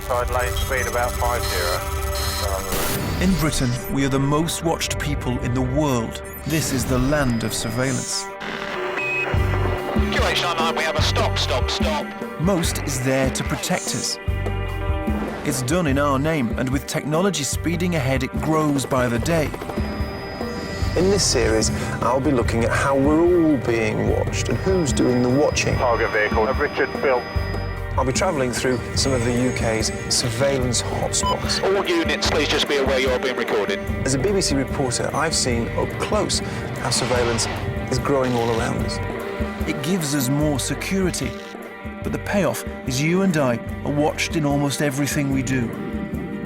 outside lane speed about 50. In Britain, we are the most watched people in the world. This is the land of surveillance. QH99, we have a stop. Most is there to protect us. It's done in our name, and with technology speeding ahead, it grows by the day. In this series, I'll be looking at how we're all being watched and who's doing the watching. Target vehicle of Richard Bilton. I'll be travelling through some of the UK's surveillance hotspots. All units, please just be aware you're being recorded. As a BBC reporter, I've seen up close how surveillance is growing all around us. It gives us more security, but the payoff is you and I are watched in almost everything we do.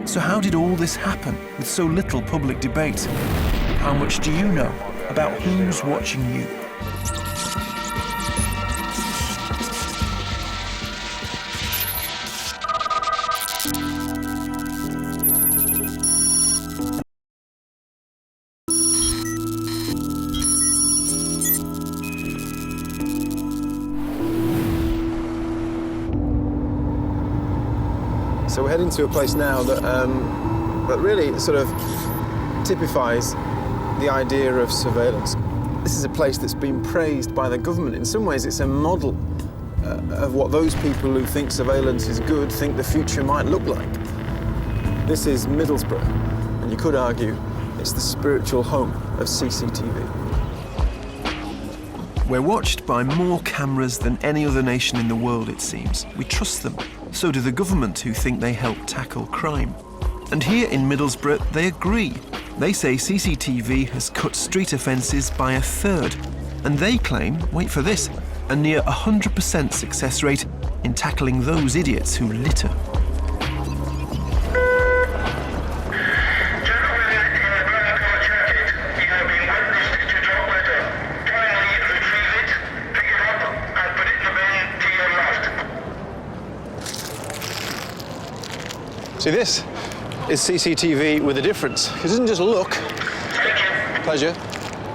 So how did all this happen with so little public debate? How much do you know about who's watching you? So we're heading to a place now that really sort of typifies the idea of surveillance. This is a place that's been praised by the government. In some ways, it's a model of what those people who think surveillance is good think the future might look like. This is Middlesbrough, and you could argue it's the spiritual home of CCTV. We're watched by more cameras than any other nation in the world, it seems. We trust them. So do the government, who think they help tackle crime. And here in Middlesbrough, they agree. They say CCTV has cut street offences by 1/3. And they claim, wait for this, a near 100% success rate in tackling those idiots who litter. See, this is CCTV with a difference. It doesn't just look. Pleasure.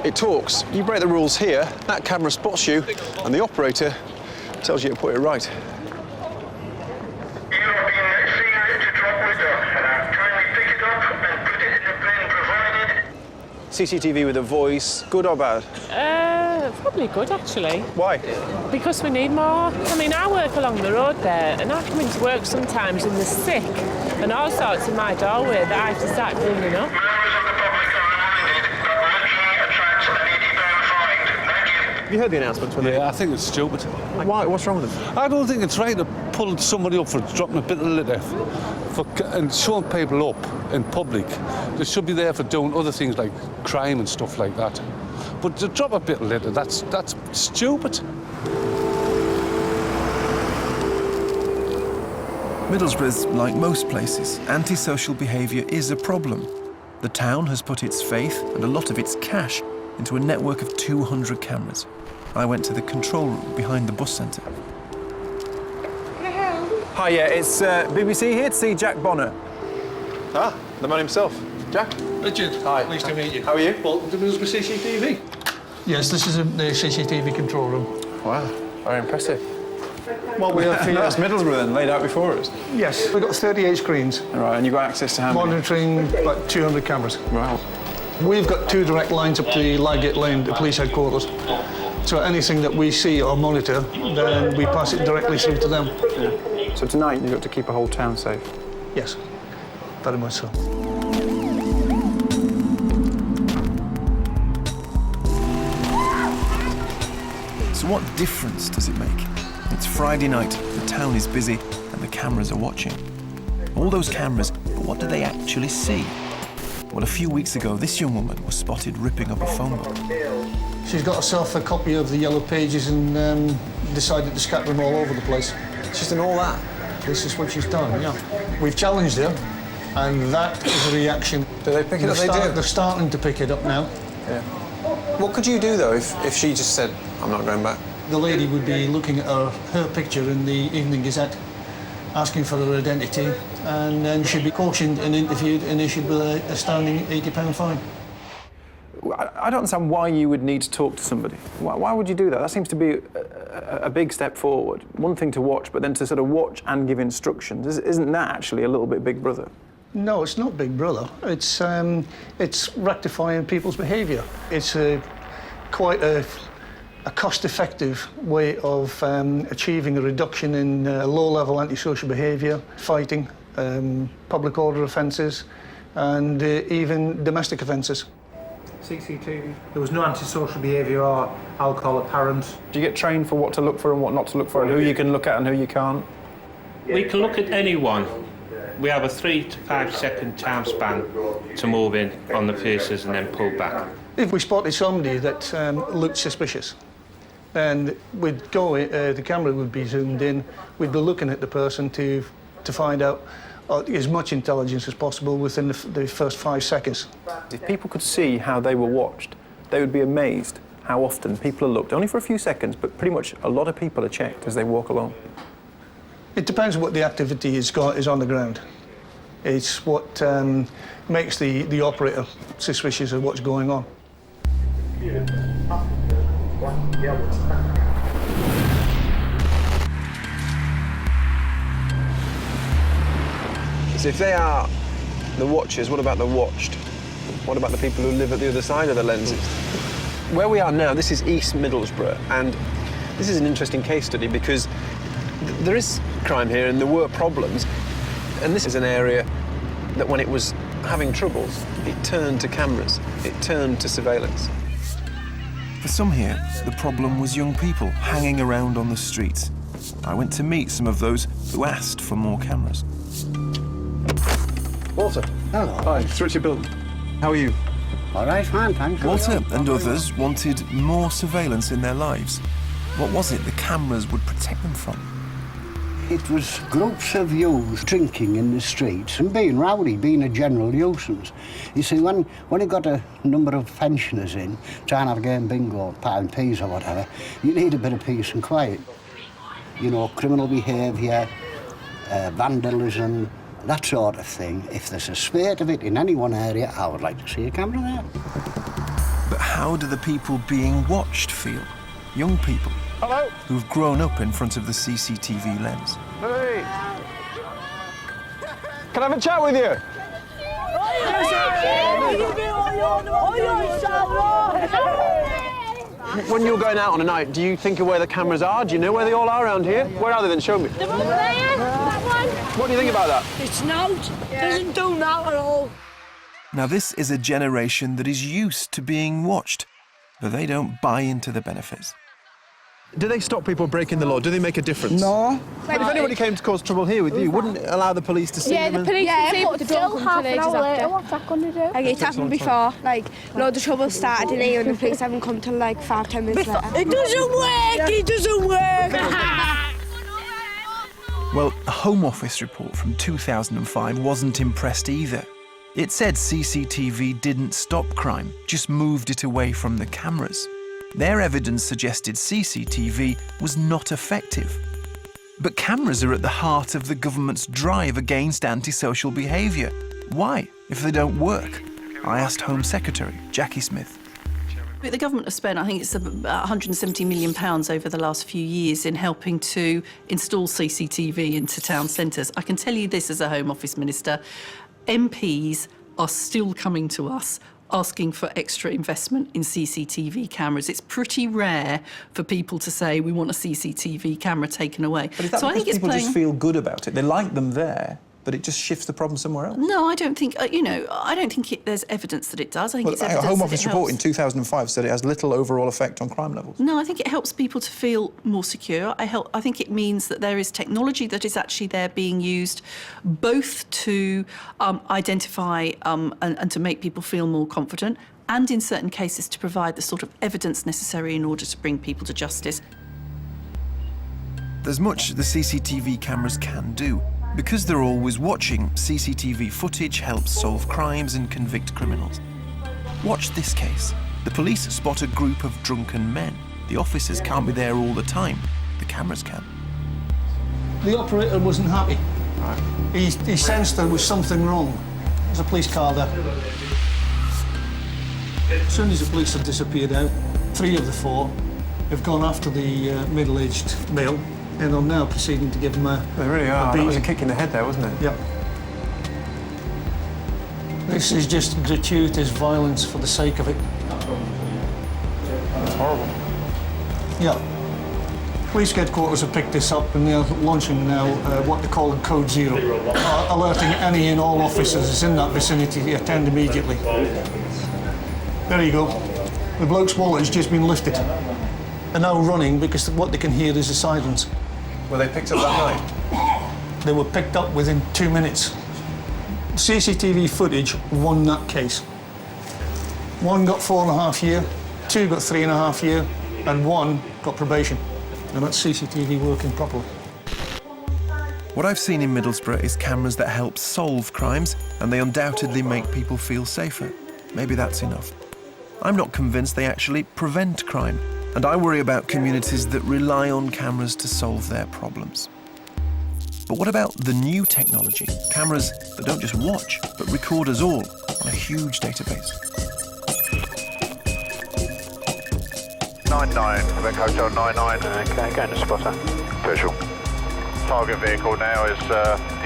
It talks. You break the rules here, that camera spots you, and the operator tells you to put it right. You have been seen to drop with us. Kindly pick it up and put it in the bin provided. CCTV with a voice, good or bad? Probably good, actually. Why? Because we need more. I mean, I work along the road there, and I come into work sometimes and there's sick and all sorts in my doorway that I have to start cleaning up. Members of the public are reminded that littering attracts an £80 fine. Thank you. Have you heard the announcements? Yeah, I think it's stupid. Why? What's wrong with them? I don't think it's right to pull somebody up for dropping a bit of litter and showing people up in public. They should be there for doing other things like crime and stuff like that. But to drop a bit of litter, that's stupid. Middlesbrough's like most places. Antisocial behaviour is a problem. The town has put its faith and a lot of its cash into a network of 200 cameras. I went to the control room behind the bus centre. Hi, yeah, it's BBC here to see Jack Bonner. Ah, the man himself. Jack? Richard, Hi. nice to meet you. How are you? Welcome to Middlesbrough CCTV. Yes, this is the CCTV control room. Wow, very impressive. Well, we have that's Middlesbrough then, laid out before us. Yes, we've got 38 screens, All right, and you've got access to how many? monitoring about 200 cameras. Wow. We've got 2 direct lines up to the Ligate Lane, the police headquarters. So anything that we see or monitor, then we pass it directly through to them. Yeah. So tonight you've got to keep a whole town safe. Yes, very much so. So what difference does it make? It's Friday night, the town is busy, and the cameras are watching. All those cameras, but what do they actually see? Well, a few weeks ago, this young woman was spotted ripping up a phone book. She's got herself a copy of the Yellow Pages and decided to scatter them all over the place. She's done all that. This is what she's done, yeah. We've challenged her, and that is a reaction. Do they pick it up? They do. They're starting to pick it up now. Yeah. What could you do, though, if she just said, I'm not going back? The lady would be looking at her picture in the Evening Gazette, asking for her identity, and then she'd be cautioned and interviewed and issued with a standing £80 fine. I don't understand why you would need to talk to somebody. Why would you do that? That seems to be a big step forward. One thing to watch, but then to sort of watch and give instructions, isn't that actually a little bit Big Brother? No, it's not Big Brother. It's rectifying people's behaviour. It's quite a cost-effective way of achieving a reduction in low-level antisocial behaviour, fighting, public order offences, and even domestic offences. CCTV. There was no antisocial behaviour or alcohol apparent. Do you get trained for what to look for and what not to look for, and who you can look at and who you can't? We can look at anyone. We have a 3 to 5 second time span to move in on the faces and then pull back. If we spotted somebody that looked suspicious, then we'd go, the camera would be zoomed in, we'd be looking at the person to find out as much intelligence as possible within the first 5 seconds. If people could see how they were watched, they would be amazed how often people are looked, only for a few seconds, but pretty much a lot of people are checked as they walk along. It depends what the activity is on the ground. It's what makes the operator suspicious of what's going on. So if they are the watchers, what about the watched? What about the people who live at the other side of the lenses? Where we are now, this is East Middlesbrough, and this is an interesting case study because there is crime here and there were problems, and this is an area that when it was having troubles, it turned to cameras, it turned to surveillance. For some here, the problem was young people hanging around on the streets. I went to meet some of those who asked for more cameras. Walter. Hello. Hi, it's Richard Bilton. How are you? All right, fine, thanks. Walter and others wanted more surveillance in their lives. What was it the cameras would protect them from? It was groups of youths drinking in the streets and being rowdy, being a general nuisance. You see, when you got a number of pensioners in, trying to have a game bingo, pound peas or whatever, you need a bit of peace and quiet. You know, criminal behaviour, vandalism, that sort of thing. If there's a spate of it in any one area, I would like to see a camera there. But how do the people being watched feel? Young people. Hello. Who've grown up in front of the CCTV lens. Hey. Can I have a chat with you? When you're going out on a night, do you think of where the cameras are? Do you know where they all are around here? Where are they then? Show me. They're over there, that one. What do you think about that? It's not. Doesn't do that at all. Now, this is a generation that is used to being watched, but they don't buy into the benefits. Do they stop people breaking the law? Do they make a difference? No. But if anybody came to cause trouble here with you, wouldn't it allow the police to see them? Yeah, the police can see what they've done come to ages after. What's that going to do? Like, it's happened before. Like, loads of trouble started in here and the police haven't come till like 5-10 minutes later. It doesn't work! It doesn't work! Well, a Home Office report from 2005 wasn't impressed either. It said CCTV didn't stop crime, just moved it away from the cameras. Their evidence suggested CCTV was not effective. But cameras are at the heart of the government's drive against antisocial behaviour. Why, if they don't work? I asked Home Secretary Jackie Smith. The government have spent, I think it's about £170 million over the last few years in helping to install CCTV into town centres. I can tell you this as a Home Office Minister, MPs are still coming to us asking for extra investment in CCTV cameras. It's pretty rare for people to say, we want a CCTV camera taken away. But is that because people just feel good about it? They like them there, but it just shifts the problem somewhere else? No, I don't think, I don't think there's evidence that it does. I think it's evidence a Home that Office it report in helps. 2005 said it has little overall effect on crime levels. No, I think it helps people to feel more secure. I think it means that there is technology that is actually there being used both to identify and to make people feel more confident, and in certain cases to provide the sort of evidence necessary in order to bring people to justice. There's much the CCTV cameras can do. Because they're always watching, CCTV footage helps solve crimes and convict criminals. Watch this case. The police spot a group of drunken men. The officers can't be there all the time. The cameras can. The operator wasn't happy. Right. He sensed there was something wrong. There's a police car there. As soon as the police had disappeared out, 3 of the 4 have gone after the middle-aged male and are now proceeding to give him a They really are. beating. That was a kick in the head there, wasn't it? Yep. This is just gratuitous violence for the sake of it. It's horrible. Yeah. Police headquarters have picked this up and they're launching now what they call Code Zero, alerting any and all officers in that vicinity to attend immediately. There you go. The bloke's wallet has just been lifted. They're now running because what they can hear is the sirens. Were they picked up that night? They were picked up within 2 minutes. CCTV footage won that case. One got 4.5 years, two got 3.5 years, and one got probation. And that's CCTV working properly. What I've seen in Middlesbrough is cameras that help solve crimes, and they undoubtedly make people feel safer. Maybe that's enough. I'm not convinced they actually prevent crime, and I worry about communities that rely on cameras to solve their problems. But what about the new technology? Cameras that don't just watch, but record us all on a huge database. 99, Quebec Hotel 99. Okay, going to spotter. Visual. Target vehicle now is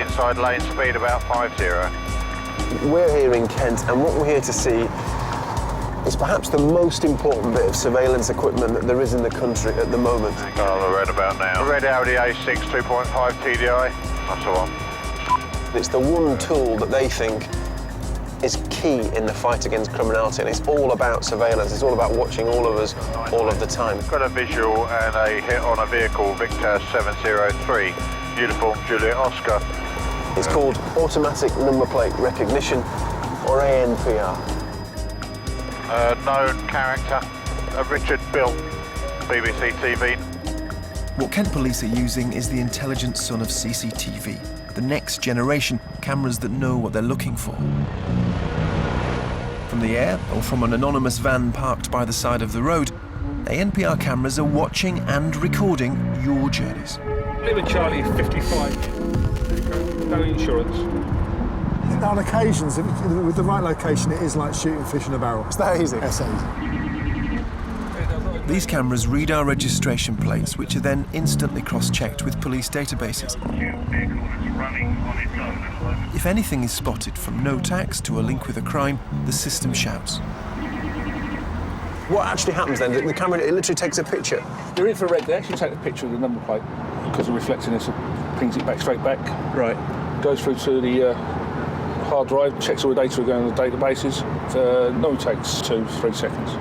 inside lane speed about 50. We're here in Kent, and what we're here to see is perhaps the most important bit of surveillance equipment that there is in the country at the moment. Oh, I read about now. Red Audi A6 2.5 TDI. That's the one. It's the one tool that they think is key in the fight against criminality, and it's all about surveillance. It's all about watching all of us all of the time. Got a visual and a hit on a vehicle, Victor 703, uniform Juliet Oscar. It's called automatic number plate recognition, or ANPR. Known character, Richard Bilton, BBC TV. What Kent Police are using is the intelligent son of CCTV, the next generation cameras that know what they're looking for. From the air or from an anonymous van parked by the side of the road, ANPR cameras are watching and recording your journeys. Live in Charlie, 55. No insurance. On occasions, with the right location, it is like shooting fish in a barrel. It's that easy. That's easy. These cameras read our registration plates, which are then instantly cross-checked with police databases. If anything is spotted, from no tax to a link with a crime, the system shouts. What actually happens then? The camera, it literally takes a picture. Your infrared, they actually take a picture of the number plate because the reflectiness pings it back straight back. Right. Goes through to the hard drive, checks all the data going on the databases. No takes 2-3 seconds.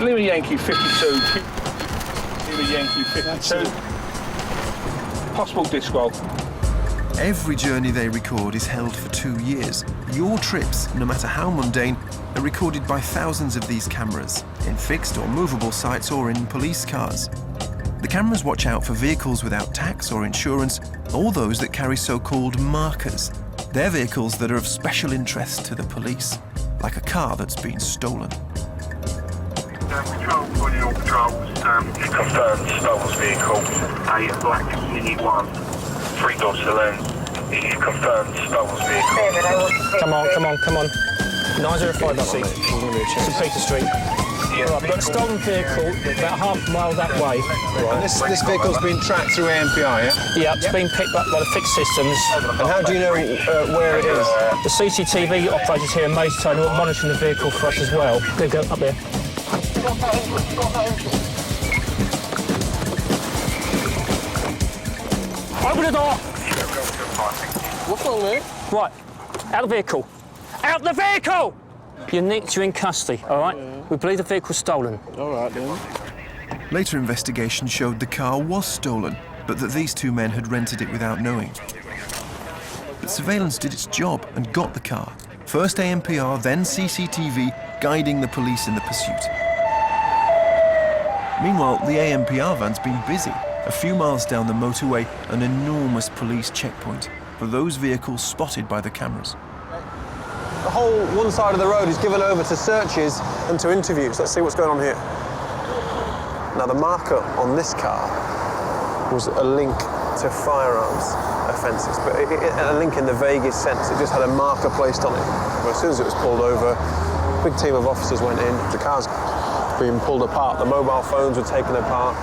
Lima Yankee 52. Lima Yankee 52. Possible disc roll. Every journey they record is held for 2 years. Your trips, no matter how mundane, are recorded by thousands of these cameras, in fixed or movable sites or in police cars. The cameras watch out for vehicles without tax or insurance, or those that carry so-called markers. They're vehicles that are of special interest to the police, like a car that's been stolen. Patrol, Royal Patrols, confirmed stolen vehicle, a black Mini 1, 3-door saloon. It is confirmed stolen vehicle. Come on. 9056, St Peter Street. Right, we've got a stolen vehicle about half a mile that way. Right. And this vehicle's been tracked through ANPR, yeah? Yeah, it's been picked up by the fixed systems. And how do you know where it is? The CCTV operators here in Maystown are monitoring the vehicle for us as well. Go up there. Open the door! What's wrong there? Right, out of the vehicle. Out the vehicle! You're nicked, you're in custody, all right? We believe the vehicle's stolen. All right, then. Later investigation showed the car was stolen, but that these two men had rented it without knowing. But surveillance did its job and got the car. First ANPR, then CCTV, guiding the police in the pursuit. Meanwhile, the ANPR van's been busy. A few miles down the motorway, an enormous police checkpoint for those vehicles spotted by the cameras. The whole one side of the road is given over to searches and to interviews. Let's see what's going on here. Now, the marker on this car was a link to firearms offences, but a link in the vaguest sense. It just had a marker placed on it. But as soon as it was pulled over, a big team of officers went in. The car's being pulled apart. The mobile phones were taken apart.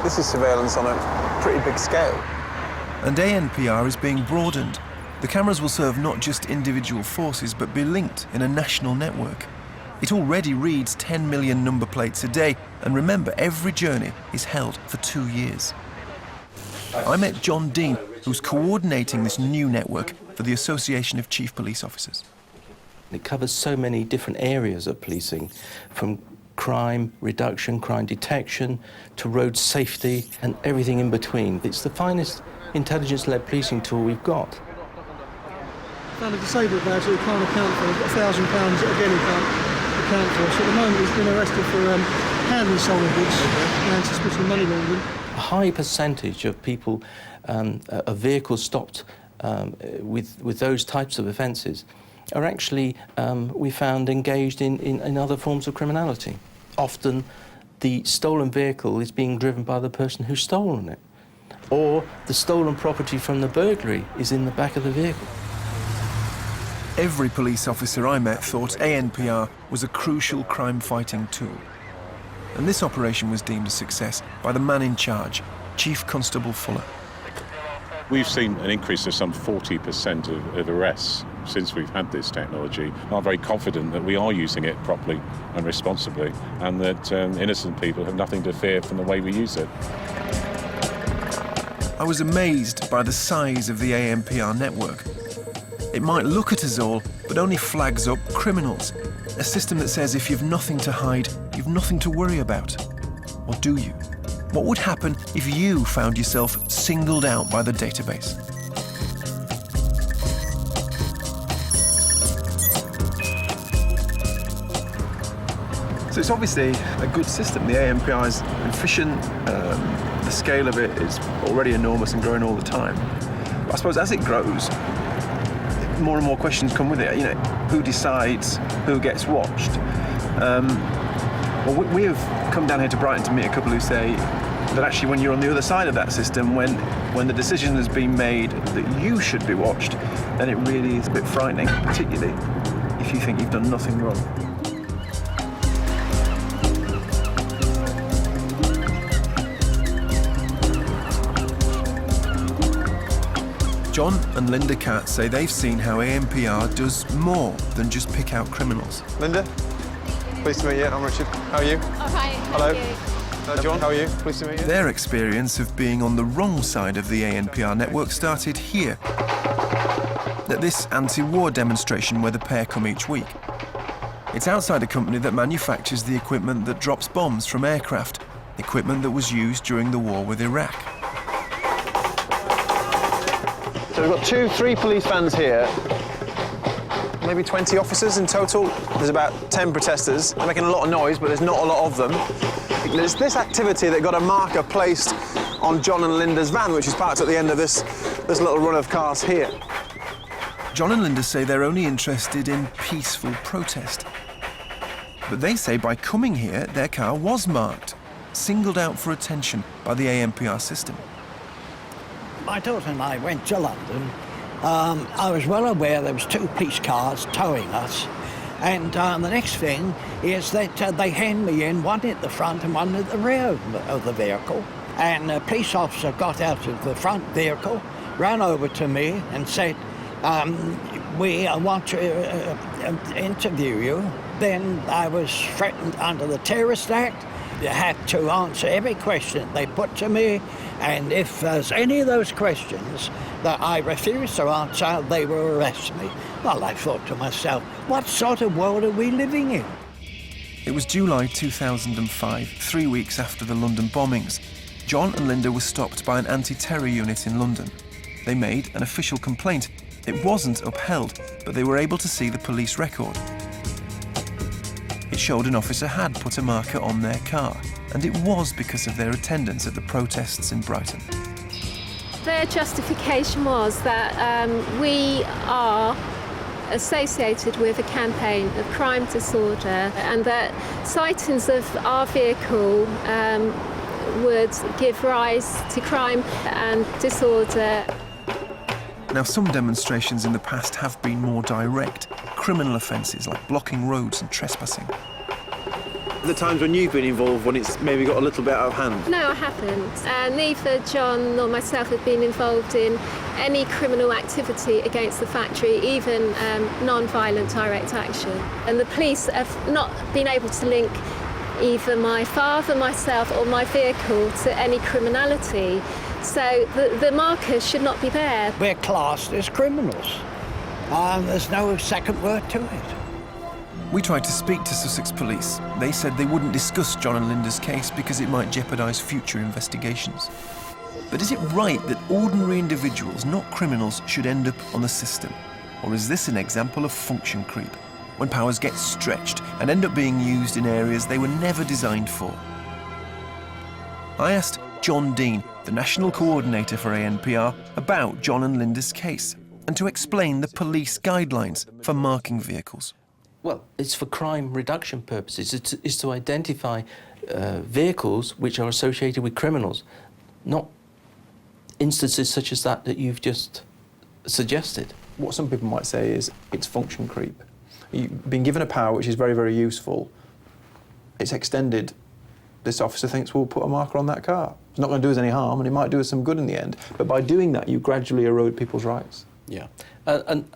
This is surveillance on a pretty big scale. And ANPR is being broadened. The cameras will serve not just individual forces, but be linked in a national network. It already reads 10 million number plates a day, and remember, every journey is held for 2 years. I met John Dean, who's coordinating this new network for the Association of Chief Police Officers. It covers so many different areas of policing, from crime reduction, crime detection, to road safety, and everything in between. It's the finest intelligence-led policing tool we've got. Found a disabled badge that he can't account for. He's got £1,000, again, he can't account for. So at the moment he's been arrested for handling stolen goods and suspicion of money laundering. A high percentage of people, of vehicles stopped with those types of offences are actually, we found, engaged in other forms of criminality. Often the stolen vehicle is being driven by the person who's stolen it, or the stolen property from the burglary is in the back of the vehicle. Every police officer I met thought ANPR was a crucial crime-fighting tool. And this operation was deemed a success by the man in charge, Chief Constable Fuller. We've seen an increase of some 40% of arrests since we've had this technology. I'm very confident that we are using it properly and responsibly, and that innocent people have nothing to fear from the way we use it. I was amazed by the size of the ANPR network. It might look at us all, but only flags up criminals. A system that says if you've nothing to hide, you've nothing to worry about. Or do you? What would happen if you found yourself singled out by the database? So it's obviously a good system. The ANPR is efficient. The scale of it is already enormous and growing all the time. But I suppose as it grows, more and more questions come with it. You know, who decides who gets watched? Well, we have come down here to Brighton to meet a couple who say that actually when you're on the other side of that system, when the decision has been made that you should be watched, then it really is a bit frightening, particularly if you think you've done nothing wrong. John and Linda Katz say they've seen how ANPR does more than just pick out criminals. Linda, pleased to meet you. I'm Richard. How are you? Oh, hi. Hello. John, how are you? Pleased to meet you. Their experience of being on the wrong side of the ANPR network started here, at this anti-war demonstration where the pair come each week. It's outside a company that manufactures the equipment that drops bombs from aircraft, equipment that was used during the war with Iraq. So we've got 3 police vans here, maybe 20 officers in total. There's about 10 protesters. They're making a lot of noise, but there's not a lot of them. There's this activity that got a marker placed on John and Linda's van, which is parked at the end of this little run of cars here. John and Linda say they're only interested in peaceful protest. But they say by coming here, their car was marked, singled out for attention by the ANPR system. My daughter and I went to London. I was well aware there was 2 police cars towing us, and the next thing is that they hand me in, one at the front and one at the rear of the vehicle. And a police officer got out of the front vehicle, ran over to me and said, we want to interview you. Then I was threatened under the Terrorist Act. You had to answer every question they put to me, and if there's any of those questions that I refuse to answer, they will arrest me. Well, I thought to myself, what sort of world are we living in? It was July 2005, 3 weeks after the London bombings. John and Linda were stopped by an anti-terror unit in London. They made an official complaint. It wasn't upheld, but they were able to see the police record. It showed an officer had put a marker on their car, and it was because of their attendance at the protests in Brighton. Their justification was that we are associated with a campaign of crime disorder, and that sightings of our vehicle would give rise to crime and disorder. Now, some demonstrations in the past have been more direct, criminal offences like blocking roads and trespassing. The times when you've been involved, when it's maybe got a little bit out of hand? No, I haven't. Neither John nor myself have been involved in any criminal activity against the factory, even non-violent direct action. And the police have not been able to link either my father, myself or my vehicle to any criminality. So the markers should not be there. We're classed as criminals. There's no second word to it. We tried to speak to Sussex Police. They said they wouldn't discuss John and Linda's case because it might jeopardise future investigations. But is it right that ordinary individuals, not criminals, should end up on the system? Or is this an example of function creep, when powers get stretched and end up being used in areas they were never designed for? I asked John Dean, the National Coordinator for ANPR, about John and Linda's case, and to explain the police guidelines for marking vehicles. Well, it's for crime reduction purposes. It's to identify vehicles which are associated with criminals, not instances such as that you've just suggested. What some people might say is it's function creep. You've been given a power which is very, very useful. It's extended. This officer thinks we'll put a marker on that car. It's not going to do us any harm, and it might do us some good in the end. But by doing that, you gradually erode people's rights. Yeah. And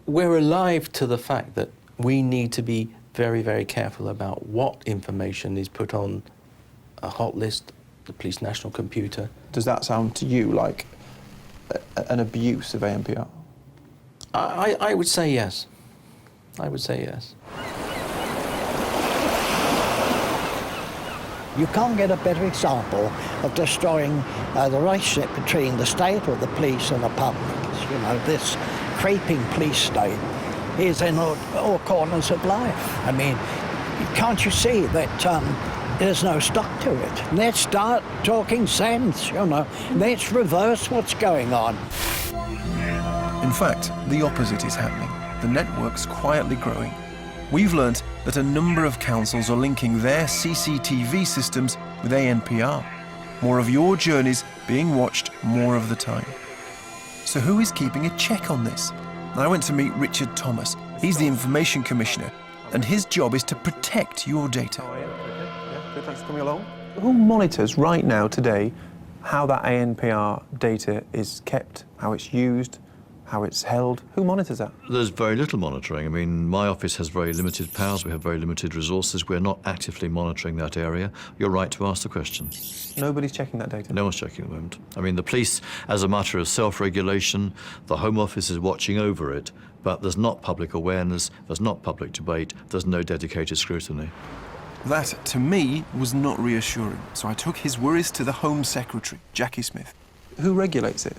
we're alive to the fact that we need to be very, very careful about what information is put on a hot list, the police national computer. Does that sound to you like an abuse of ANPR? I would say yes. I would say yes. You can't get a better example of destroying the relationship between the state or the police and the public. You know, this creeping police state is in all corners of life. I mean, can't you see that there's no stop to it? Let's start talking sense, you know. Let's reverse what's going on. In fact, the opposite is happening. The network's quietly growing. We've learnt that a number of councils are linking their CCTV systems with ANPR. More of your journeys being watched more of the time. So who is keeping a check on this? I went to meet Richard Thomas. He's the Information Commissioner, and his job is to protect your data. Good, thanks for coming along. Who monitors right now, today, how that ANPR data is kept, how it's used, how it's held? Who monitors that? There's very little monitoring. I mean, my office has very limited powers. We have very limited resources. We're not actively monitoring that area. You're right to ask the question. Nobody's checking that data? No one's checking at the moment. I mean, the police, as a matter of self-regulation, the Home Office is watching over it, but there's not public awareness, there's not public debate, there's no dedicated scrutiny. That, to me, was not reassuring. So I took his worries to the Home Secretary, Jackie Smith. Who regulates it?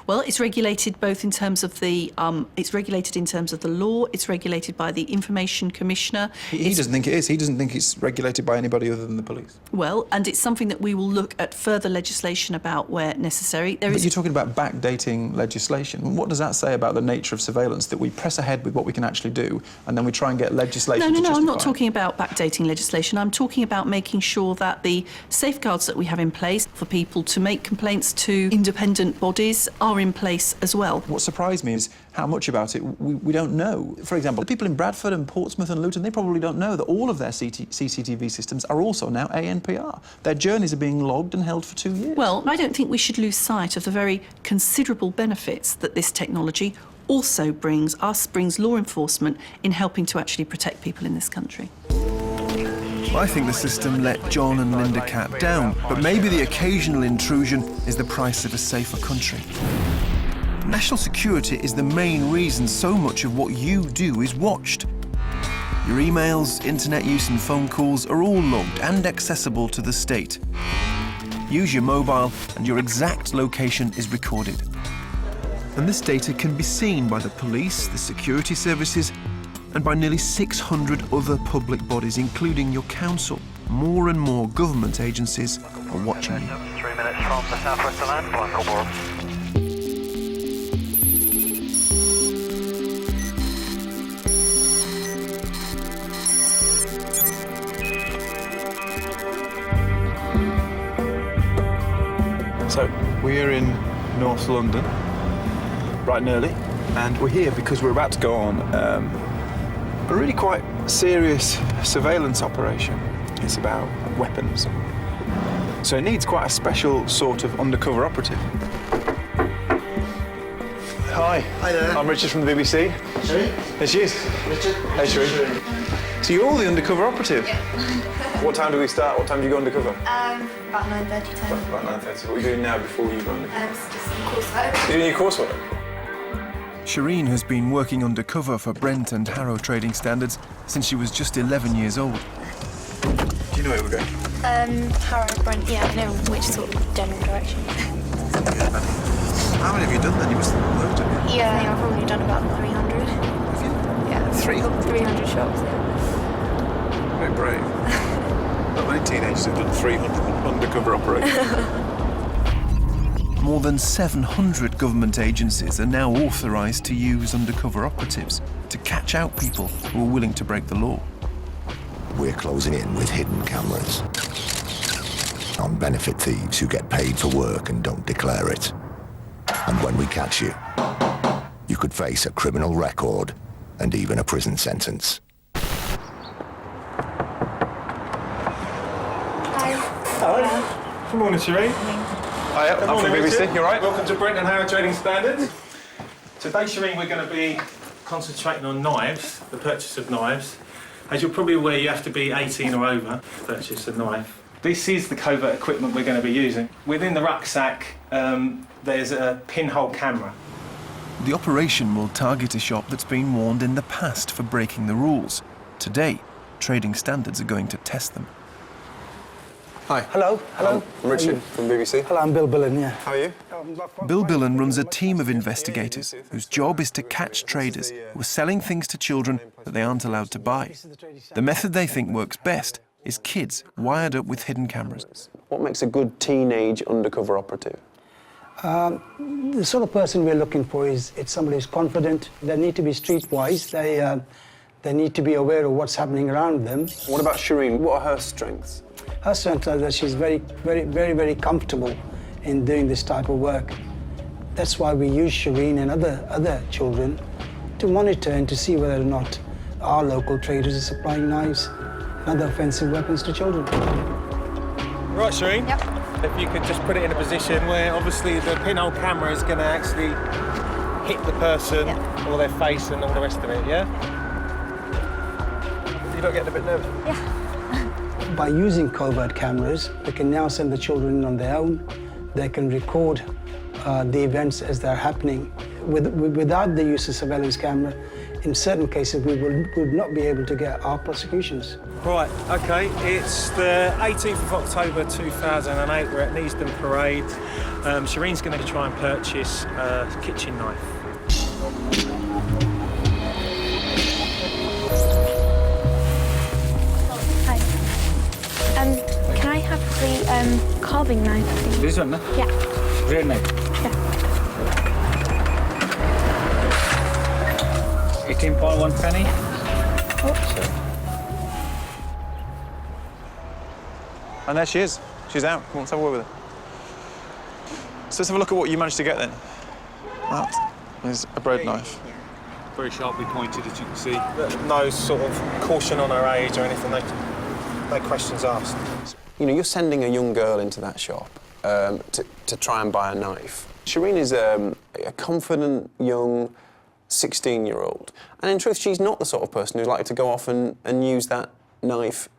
Well, it's regulated both in terms of the it's regulated in terms of the law. It's regulated by the Information Commissioner. He doesn't think it is. He doesn't think it's regulated by anybody other than the police. Well, and it's something that we will look at further legislation about where necessary. But you're talking about backdating legislation. What does that say about the nature of surveillance, that we press ahead with what we can actually do and then we try and get legislation to No, I'm not justify? talking about backdating legislation. I'm talking about making sure that the safeguards that we have in place for people to make complaints to independent bodies are in place as well. What surprised me is how much about it we don't know. For example, the people in Bradford and Portsmouth and Luton, they probably don't know that all of their CCTV systems are also now ANPR. Their journeys are being logged and held for 2 years. Well, I don't think we should lose sight of the very considerable benefits that this technology also brings law enforcement in helping to actually protect people in this country. I think the system let John and Linda Catt down, but maybe the occasional intrusion is the price of a safer country. National security is the main reason so much of what you do is watched. Your emails, internet use and phone calls are all logged and accessible to the state. Use your mobile and your exact location is recorded. And this data can be seen by the police, the security services, and by nearly 600 other public bodies, including your council. More and more government agencies are watching you. 3 minutes from the southwest of land, flying aboard. So, we're in North London, bright and early, and we're here because we're about to go on a really quite serious surveillance operation. It's about weapons. So it needs quite a special sort of undercover operative. Hi. Hi there. I'm Richard from the BBC. Shereen? There she is. Richard. Hey, Shereen. So you're the undercover operative? Yeah. What time do we start? What time do you go undercover? About 9:30, 10. About 9:30. What are you doing now before you go undercover? Just some coursework. You're doing your coursework? Shireen has been working undercover for Brent and Harrow Trading Standards since she was just 11 years old. Do you know where we're going? Harrow, Brent, yeah, I know which sort of general direction. How many have you done then? You must have loads, haven't you? Yeah, I think I've probably done about 300. Have you? Yeah. 300? 300 shops, yeah. Very brave. Not many teenagers have done 300 undercover operations. More than 700 government agencies are now authorised to use undercover operatives to catch out people who are willing to break the law. We're closing in with hidden cameras on benefit thieves who get paid for work and don't declare it. And when we catch you, you could face a criminal record and even a prison sentence. Hi. Hello. Good morning, Shereen. Hi, I'm from BBC. You all right? Welcome to Brent and Harrow Trading Standards. Today, Shereen, we're going to be concentrating on knives, the purchase of knives. As you're probably aware, you have to be 18 or over to purchase a knife. This is the covert equipment we're going to be using. Within the rucksack, there's a pinhole camera. The operation will target a shop that's been warned in the past for breaking the rules. Today, Trading Standards are going to test them. Hi. Hello. Hello. I'm Richard from BBC. Hello, I'm Bill Bilton, yeah. How are you? Bill Bilton runs a team of investigators whose job is to catch traders who are selling things to children that they aren't allowed to buy. The method they think works best is kids wired up with hidden cameras. What makes a good teenage undercover operative? The sort of person we're looking for is somebody who's confident. They need to be streetwise. They need to be aware of what's happening around them. What about Shereen? What are her strengths? Her strength is that she's very, very comfortable in doing this type of work. That's why we use Shereen and other children to monitor and to see whether or not our local traders are supplying knives and other offensive weapons to children. Right, Shereen? Yep. If you could just put it in a position where obviously the pinhole camera is going to actually hit the person or their face and all the rest of it, yeah? You're not getting a bit nervous? Yeah. By using covert cameras, they can now send the children in on their own. They can record the events as they're happening. Without the use of surveillance camera, in certain cases, we would not be able to get our prosecutions. Right, OK, it's the 18th of October 2008. We're at Neasden Parade. Shereen's going to try and purchase a kitchen knife. Hi. Can I have the carving knife, please? This one, no? Yeah. Red knife. Yeah. 18.1 penny. Oops. And there she is. She's out. Come on, let's have a word with her. So let's have a look at what you managed to get then. That is a bread knife. Very sharply pointed, as you can see. No sort of caution on her age or anything. No questions asked. You know, you're sending a young girl into that shop to try and buy a knife. Shereen is a confident, young 16-year-old. And in truth, she's not the sort of person who'd like to go off and use that knife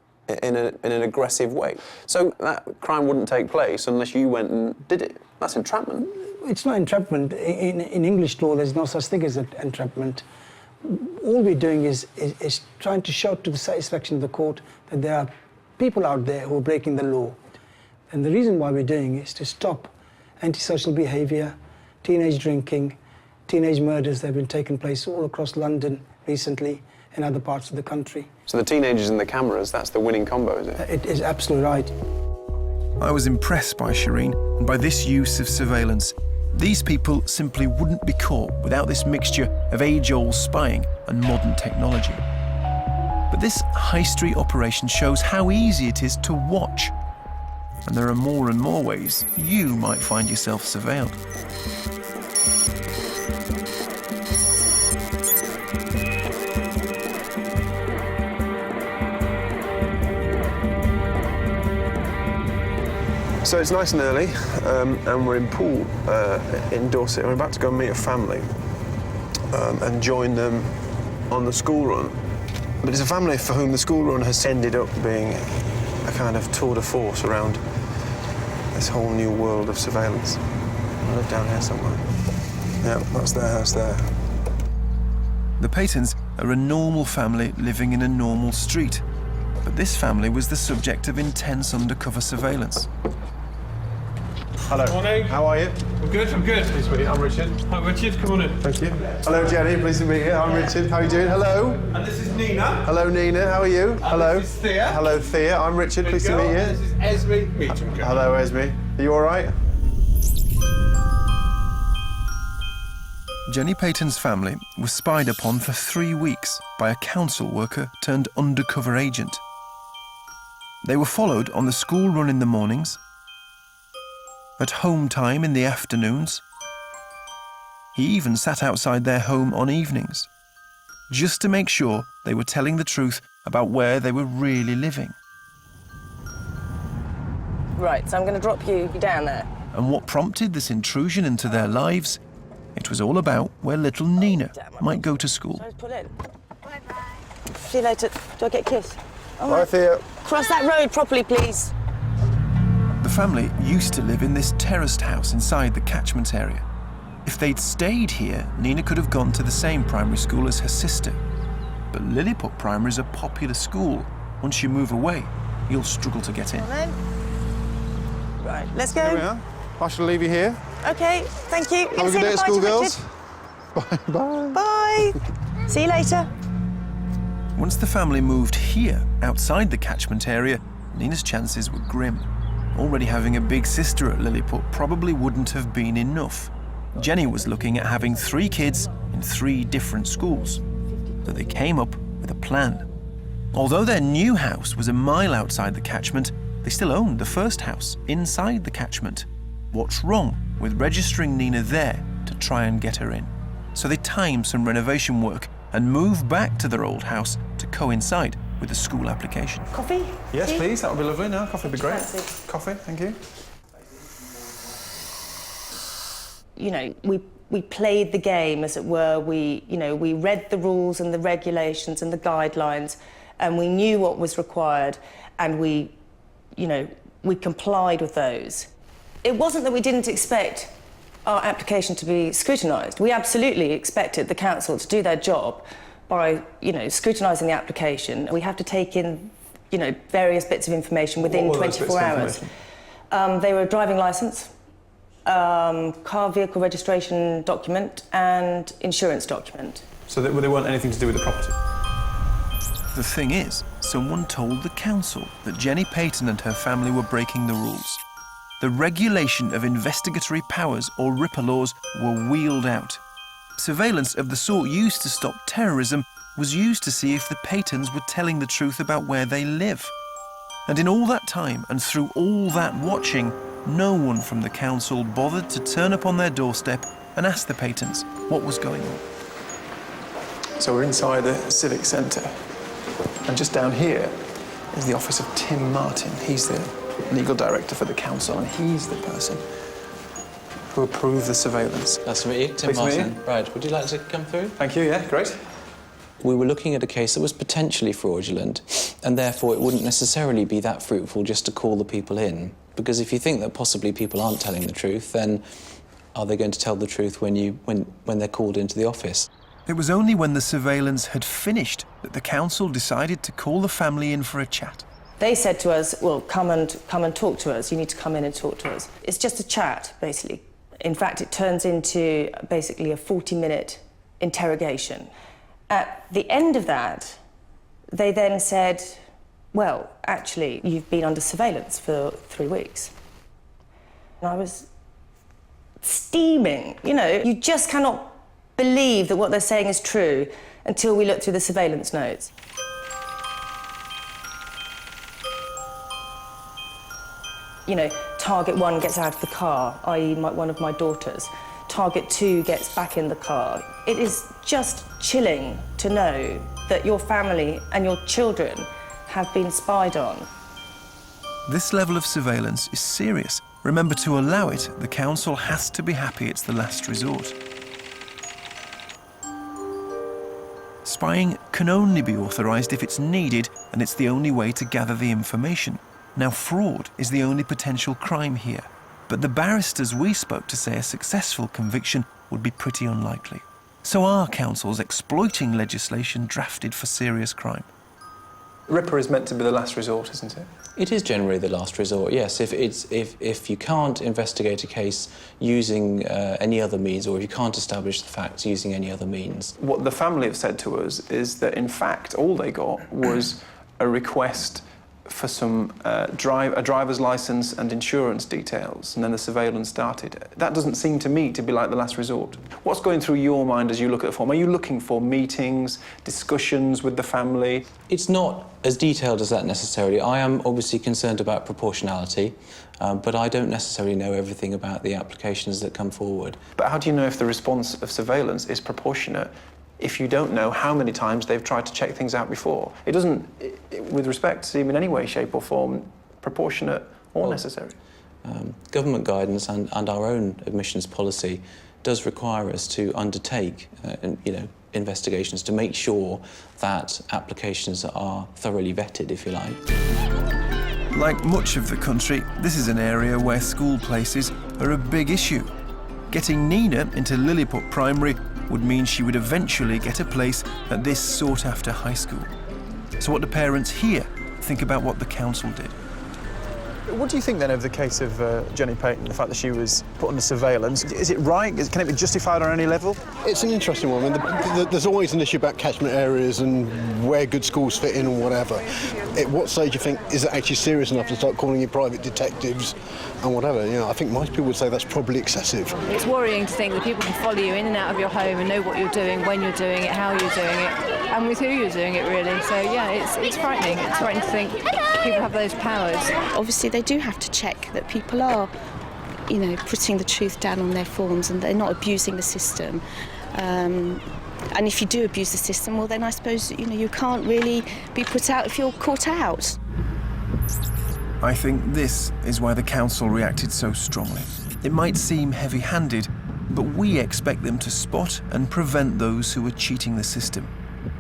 in an aggressive way. So that crime wouldn't take place unless you went and did it. That's entrapment. It's not entrapment. In English law, there's no such thing as entrapment. All we're doing is trying to show to the satisfaction of the court that there are people out there who are breaking the law. And the reason why we're doing it is to stop antisocial behaviour, teenage drinking, teenage murders that have been taking place all across London recently and other parts of the country. So the teenagers and the cameras, that's the winning combo, is it? It is absolutely right. I was impressed by Shereen and by this use of surveillance. These people simply wouldn't be caught without this mixture of age-old spying and modern technology. But this high street operation shows how easy it is to watch. And there are more and more ways you might find yourself surveilled. So it's nice and early, and we're in Poole in Dorset. We're about to go and meet a family and join them on the school run. But it's a family for whom the school run has ended up being a kind of tour de force around this whole new world of surveillance. I live down here somewhere. Yeah, that's their house there. The Paytons are a normal family living in a normal street. But this family was the subject of intense undercover surveillance. Hello. Morning. How are you? I'm good, I'm good. Pleased to meet you. I'm Richard. Hi, Richard, come on in. Thank you. Hello, Jenny. Pleased to meet you. I'm Richard. How are you doing? Hello. And this is Nina. Hello, Nina. How are you? Hello. This is Thea. Hello, Thea. I'm Richard. Pleased to meet you. This is Esme. Meet him, girl. Hello, Esme. Are you all right? Jenny Payton's family was spied upon for 3 weeks by a council worker turned undercover agent. They were followed on the school run in the mornings, at home time in the afternoons. He even sat outside their home on evenings, just to make sure they were telling the truth about where they were really living. Right, so I'm going to drop you down there. And what prompted this intrusion into their lives? It was all about where little Nina might go to school. Shall I pull in? Bye-bye. See you later. Do I get a kiss? Bye, Thea. Cross that road properly, please. The family used to live in this terraced house inside the catchment area. If they'd stayed here, Nina could have gone to the same primary school as her sister. But Lilliput Primary is a popular school. Once you move away, you'll struggle to get in. Right, let's go. Here we are. I shall leave you here. OK, thank you. Have a good day at school, girls. Bye-bye. Bye. See you later. Once the family moved here, outside the catchment area, Nina's chances were grim. Already having a big sister at Lilliput probably wouldn't have been enough. Jenny was looking at having 3 kids in 3 different schools. So they came up with a plan. Although their new house was a mile outside the catchment, they still owned the first house inside the catchment. What's wrong with registering Nina there to try and get her in? So they timed some renovation work and moved back to their old house to coincide with the school application. Coffee? Yes, Tea? please. That would be lovely. No, coffee would be great. Fancy. Coffee, thank you. You know, we played the game, as it were. We read the rules and the regulations and the guidelines, and we knew what was required, and we complied with those. It wasn't that we didn't expect our application to be scrutinised. We absolutely expected the council to do their job by, scrutinising the application. We have to take in, various bits of information within 24 hours. They were a driving licence, car vehicle registration document and insurance document. So they weren't anything to do with the property? The thing is, someone told the council that Jenny Payton and her family were breaking the rules. The regulation of investigatory powers, or RIPA laws, were wheeled out. Surveillance of the sort used to stop terrorism was used to see if the Paytons were telling the truth about where they live. And in all that time, and through all that watching, no one from the council bothered to turn up on their doorstep and ask the Paytons what was going on. So we're inside the Civic Centre, and just down here is the office of Tim Martin. He's the legal director for the council, and he's the person who approved the surveillance. Nice to meet you, Tim Martin. Right, would you like to come through? Thank you, yeah, great. We were looking at a case that was potentially fraudulent, and therefore it wouldn't necessarily be that fruitful just to call the people in. Because if you think that possibly people aren't telling the truth, then are they going to tell the truth when they're called into the office? It was only when the surveillance had finished that the council decided to call the family in for a chat. They said to us, well, come and talk to us. You need to come in and talk to us. It's just a chat, basically. In fact, it turns into basically a 40-minute interrogation. At the end of that, they then said, well, actually, you've been under surveillance for 3 weeks. And I was steaming. You just cannot believe that what they're saying is true until we look through the surveillance notes. Target 1 gets out of the car, i.e. one of my daughters. Target 2 gets back in the car. It is just chilling to know that your family and your children have been spied on. This level of surveillance is serious. Remember, to allow it, the council has to be happy it's the last resort. Spying can only be authorised if it's needed, and it's the only way to gather the information. Now, fraud is the only potential crime here, but the barristers we spoke to say a successful conviction would be pretty unlikely. So are councils exploiting legislation drafted for serious crime? RIPA is meant to be the last resort, isn't it? It is generally the last resort, yes. If you can't investigate a case using any other means, or if you can't establish the facts using any other means. What the family have said to us is that, in fact, all they got was a request for some a driver's licence and insurance details, and then the surveillance started. That doesn't seem to me to be like the last resort. What's going through your mind as you look at the form? Are you looking for meetings, discussions with the family? It's not as detailed as that necessarily. I am obviously concerned about proportionality, but I don't necessarily know everything about the applications that come forward. But how do you know if the response of surveillance is proportionate if you don't know how many times they've tried to check things out before? It doesn't, with respect, seem in any way, shape or form proportionate or necessary. Government guidance and our own admissions policy does require us to undertake investigations to make sure that applications are thoroughly vetted, if you like. Like much of the country, this is an area where school places are a big issue. Getting Nina into Lilliput Primary would mean she would eventually get a place at this sought-after high school. So what do parents here think about what the council did? What do you think then of the case of Jenny Payton, the fact that she was put under surveillance? Is it right? Can it be justified on any level? It's an interesting one. I mean, there's always an issue about catchment areas and where good schools fit in and whatever. At what stage do you think is it actually serious enough to start calling in private detectives and whatever? You know, I think most people would say that's probably excessive. It's worrying to think that people can follow you in and out of your home and know what you're doing, when you're doing it, how you're doing it, and with who you're doing it, really. So, yeah, it's frightening. It's frightening to think people have those powers. Obviously, they do have to check that people are, putting the truth down on their forms and they're not abusing the system. And if you do abuse the system, well, then I suppose, you can't really be put out if you're caught out. I think this is why the council reacted so strongly. It might seem heavy-handed, but we expect them to spot and prevent those who are cheating the system.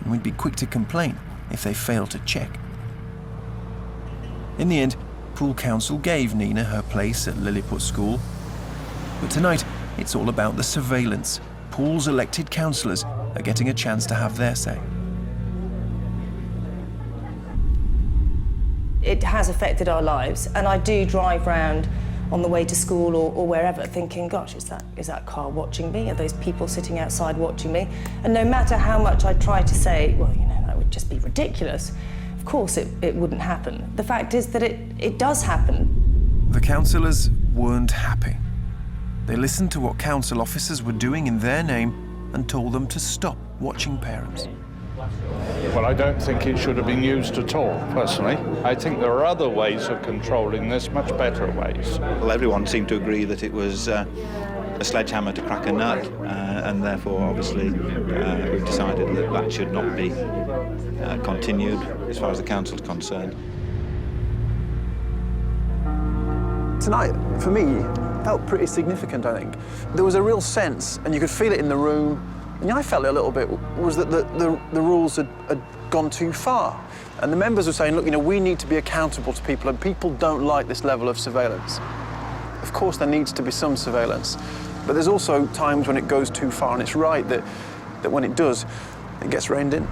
And we'd be quick to complain if they fail to check. In the end, Poole Council gave Nina her place at Lilliput School. But tonight, it's all about the surveillance. Poole's elected councillors are getting a chance to have their say. It has affected our lives, and I do drive round on the way to school or wherever thinking, gosh, is that car watching me? Are those people sitting outside watching me? And no matter how much I try to say, well, that would just be ridiculous, of course it wouldn't happen. The fact is that it does happen. The councillors weren't happy. They listened to what council officers were doing in their name and told them to stop watching parents. Well, I don't think it should have been used at all, personally. I think there are other ways of controlling this, much better ways. Well, everyone seemed to agree that it was a sledgehammer to crack a nut, and therefore, obviously, we've decided that that should not be continued as far as the council is concerned. Tonight, for me, felt pretty significant, I think. There was a real sense, and you could feel it in the room, and I felt it a little bit, was that the rules had gone too far. And the members were saying, look, we need to be accountable to people, and people don't like this level of surveillance. Of course, there needs to be some surveillance, but there's also times when it goes too far, and it's right that when it does, it gets reined in.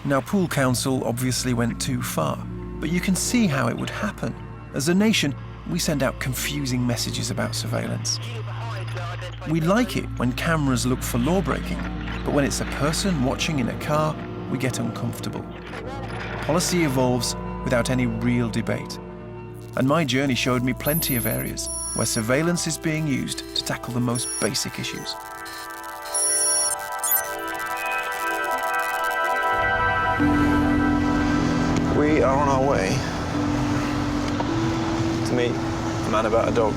Now, Poole Council obviously went too far, but you can see how it would happen. As a nation, we send out confusing messages about surveillance. We like it when cameras look for law-breaking, but when it's a person watching in a car, we get uncomfortable. Policy evolves without any real debate. And my journey showed me plenty of areas where surveillance is being used to tackle the most basic issues. We are on our way to meet a man about a dog,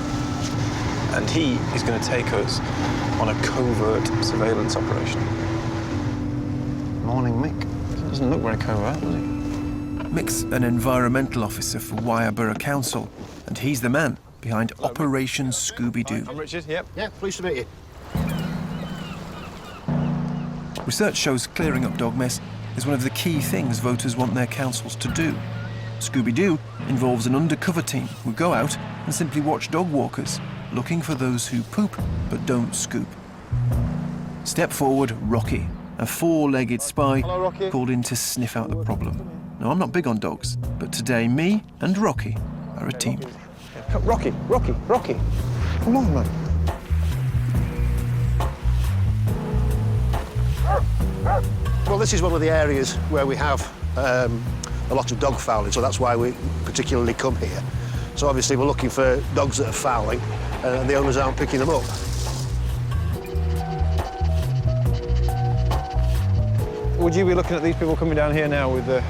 and he is going to take us on a covert surveillance operation. Morning, Mick. Doesn't look very covert, does he? Mick's an environmental officer for Wyre Borough Council, and he's the man behind Operation Scooby-Doo. I'm Richard, yep. Yeah, pleased to meet you. Research shows clearing up dog mess is one of the key things voters want their councils to do. Scooby-Doo involves an undercover team who go out and simply watch dog walkers, looking for those who poop but don't scoop. Step forward, Rocky, a four-legged spy called in to sniff out the problem. Now, I'm not big on dogs, but today me and Rocky are a team. Rocky, Rocky, Rocky. Come on, man. Well, this is one of the areas where we have a lot of dog fouling, so that's why we particularly come here. So obviously we're looking for dogs that are fouling, and the owners aren't picking them up. Would you be looking at these people coming down here now with the...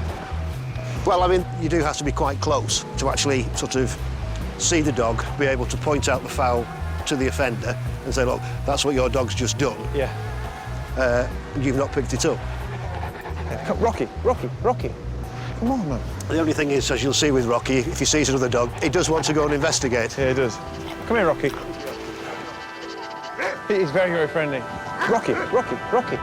Well, I mean, you do have to be quite close to actually sort of see the dog, be able to point out the foul to the offender and say, look, that's what your dog's just done. Yeah. You've not picked it up. Come, Rocky, Rocky, Rocky. Come on, man. The only thing is, as you'll see with Rocky, if he sees another dog, he does want to go and investigate. Yeah, he does. Come here, Rocky. He's very, very friendly. Rocky, Rocky, Rocky.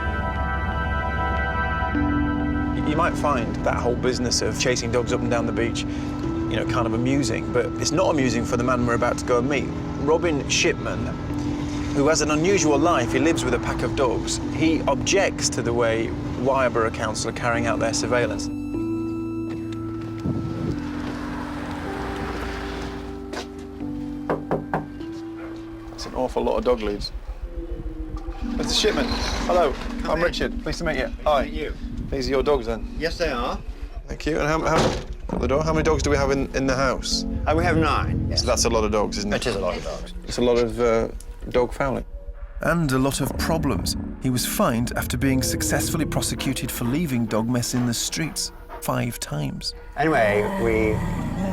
You might find that whole business of chasing dogs up and down the beach, you know, kind of amusing, but it's not amusing for the man we're about to go and meet. Robin Shipman, who has an unusual life. He lives with a pack of dogs. He objects to the way Wyre Borough Council are carrying out their surveillance. It's an awful lot of dog leads. Mr. Shipman, hello. I'm Richard. Pleased to meet you. Hi. You. These are your dogs, then? Yes, they are. Thank you. And how many dogs do we have in the house? We have 9. Yes. So that's a lot of dogs, isn't it? It is a lot of dogs. It's a lot of dog fouling. And a lot of problems. He was fined after being successfully prosecuted for leaving dog mess in the streets 5 times. Anyway, we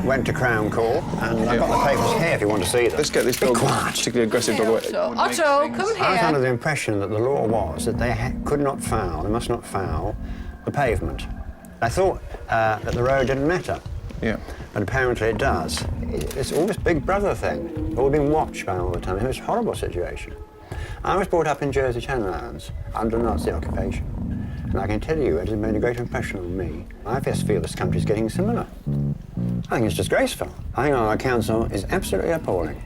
went to Crown Court, and I've got the papers here if you want to see them. Let's get this dog, particularly aggressive dog away. Otto, come here. I was under the impression that the law was that they could not foul, they must not foul the pavement. I thought that the road didn't matter. Yeah. But apparently it does. It's all this Big Brother thing. We're all being watched by all the time. It was a horrible situation. I was brought up in Jersey Townlands under Nazi occupation. And I can tell you, it has made a great impression on me. I just feel this country's getting similar. I think it's disgraceful. I think our council is absolutely appalling.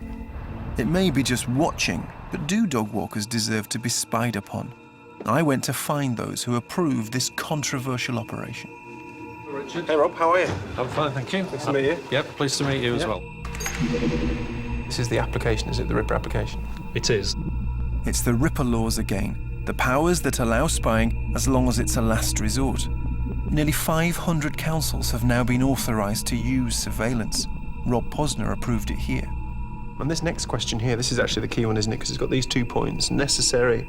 It may be just watching, but do dog walkers deserve to be spied upon? I went to find those who approved this controversial operation. Richard. Hey, Rob, how are you? I'm fine, thank you. Pleased to meet you. Yep, pleased to meet you as well. This is the application, is it? The RIPA application? It is. It's the RIPA laws again, the powers that allow spying as long as it's a last resort. Nearly 500 councils have now been authorised to use surveillance. Rob Posner approved it here. And this next question here, this is actually the key one, isn't it? Because it's got these 2 points, necessary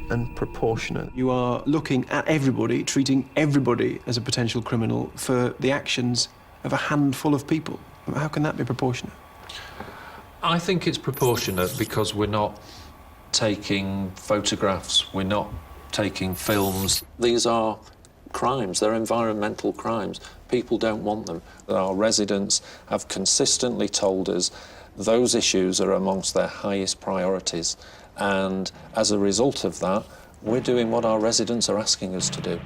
and proportionate. You are looking at everybody, treating everybody as a potential criminal for the actions of a handful of people. How can that be proportionate? I think it's proportionate because we're not taking photographs, we're not taking films. These are crimes, they're environmental crimes. People don't want them. Our residents have consistently told us those issues are amongst their highest priorities. And as a result of that, we're doing what our residents are asking us to do.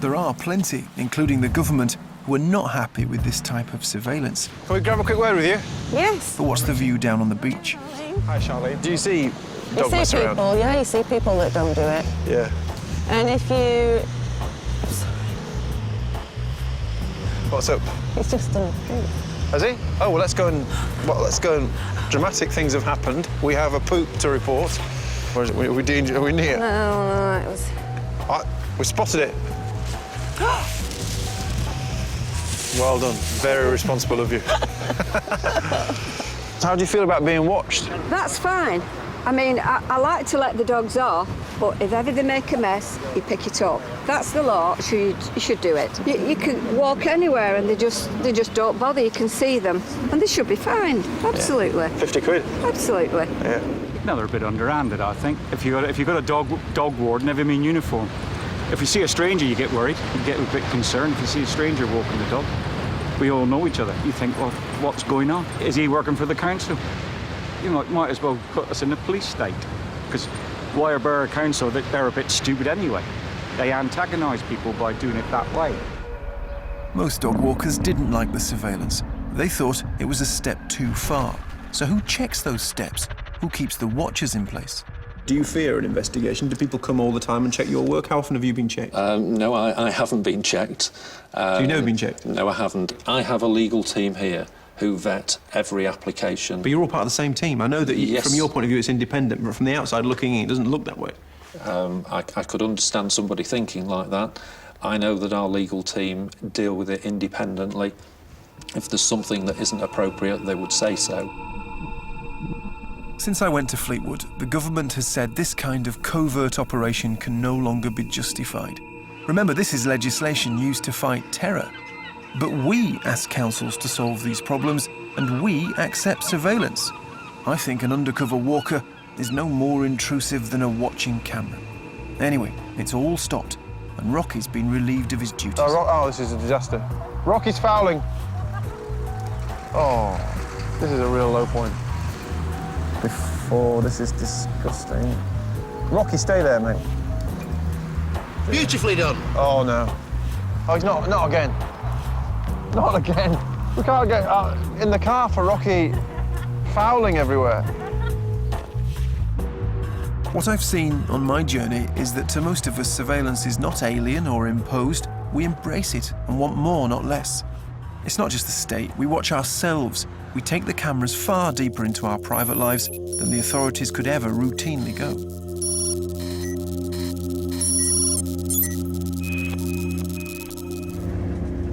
There are plenty, including the government, who are not happy with this type of surveillance. Can we grab a quick word with you? Yes. But what's the view down on the beach? Hi, Charlene. Do you see dog You mess see people, around? yeah, you see people that don't do it. Yeah. And if you... What's up? He's just done a poop. Has he? Oh, well, let's go and... Dramatic things have happened. We have a poop to report. Where is it? Are we near? No, it was... We spotted it. Well done. Very responsible of you. How do you feel about being watched? That's fine. I mean, I like to let the dogs off, but if ever they make a mess, you pick it up. That's the law, so you should do it. You can walk anywhere and they just don't bother. You can see them, and they should be fine. Absolutely. Yeah. 50 quid. Absolutely. Yeah. No, they're a bit underhanded, I think. If you got a dog warden, have him in uniform. If you see a stranger, you get worried. You get a bit concerned if you see a stranger walking the dog. We all know each other. You think, well, what's going on? Is he working for the council? You know, it might as well put us in a police state. Because Wyre Borough Council, they're a bit stupid anyway. They antagonise people by doing it that way. Most dog walkers didn't like the surveillance. They thought it was a step too far. So who checks those steps? Who keeps the watchers in place? Do you fear an investigation? Do people come all the time and check your work? How often have you been checked? No, I haven't been checked. So you've never been checked? No, I haven't. I have a legal team here who vet every application. But you're all part of the same team. I know that Yes. from your point of view it's independent, but from the outside looking in, it doesn't look that way. I could understand somebody thinking like that. I know that our legal team deal with it independently. If there's something that isn't appropriate, they would say so. Since I went to Fleetwood, the government has said this kind of covert operation can no longer be justified. Remember, this is legislation used to fight terror. But we ask councils to solve these problems, and we accept surveillance. I think an undercover walker is no more intrusive than a watching camera. Anyway, it's all stopped, and Rocky's been relieved of his duties. Oh, this is a disaster. Rocky's fouling. Oh, this is a real low point. This is disgusting. Rocky, stay there, mate. Beautifully done. Oh, no. Oh, he's not again. Not again. We can't get in the car for Rocky fouling everywhere. What I've seen on my journey is that to most of us, surveillance is not alien or imposed. We embrace it and want more, not less. It's not just the state. We watch ourselves. We take the cameras far deeper into our private lives than the authorities could ever routinely go.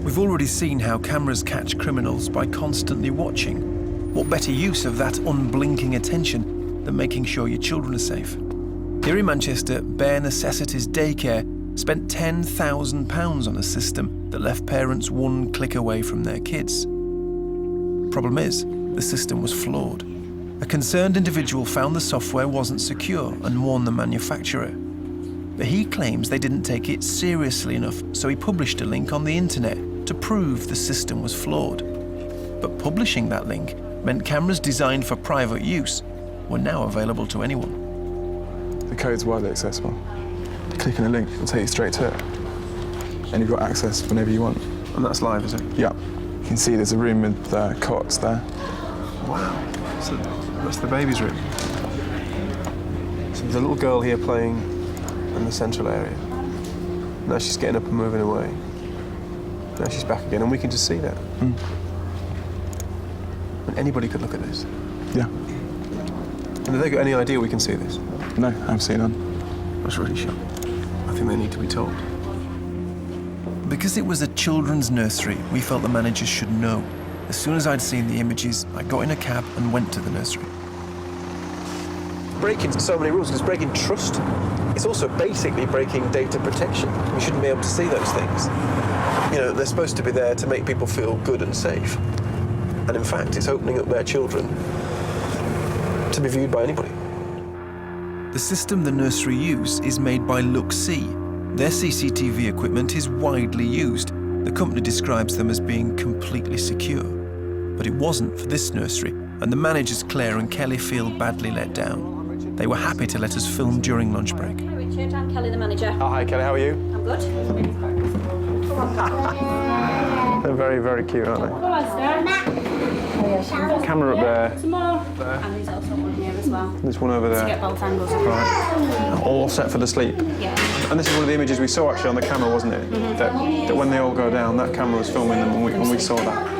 We've already seen how cameras catch criminals by constantly watching. What better use of that unblinking attention than making sure your children are safe? Here in Manchester, Bare Necessities Daycare spent £10,000 on a system that left parents one click away from their kids. Problem is, the system was flawed. A concerned individual found the software wasn't secure and warned the manufacturer. But he claims they didn't take it seriously enough, so he published a link on the internet to prove the system was flawed. But publishing that link meant cameras designed for private use were now available to anyone. The code's widely accessible. Clicking a link will take you straight to it. And you've got access whenever you want. And that's live, is it? Yeah. You can see there's a room with cots there. Wow. So that's the baby's room. So there's a little girl here playing in the central area. Now she's getting up and moving away. Now she's back again, and we can just see that. Mm. And anybody could look at this. Yeah. And have they got any idea we can see this? No, I've seen none. That's really shocking. I think they need to be told. Because it was a children's nursery, we felt the managers should know. As soon as I'd seen the images, I got in a cab and went to the nursery. Breaking so many rules, it's breaking trust. It's also basically breaking data protection. We shouldn't be able to see those things. You know, they're supposed to be there to make people feel good and safe. And in fact, it's opening up their children to be viewed by anybody. The system the nursery use is made by Look-See. Their CCTV equipment is widely used. The company describes them as being completely secure. But it wasn't for this nursery, and the managers Claire and Kelly feel badly let down. They were happy to let us film during lunch break. Hi Richard, I'm Kelly, the manager. Oh, hi Kelly, how are you? I'm good. They're very, very cute, aren't they? Come on, Stan. Camera up there. Some more. And there's also one here as well. There's one over there. To get both angles. Right. All set for the sleep. Yeah. And this is one of the images we saw actually on the camera, wasn't it? Mm-hmm. That when they all go down, that camera was filming them when we saw that.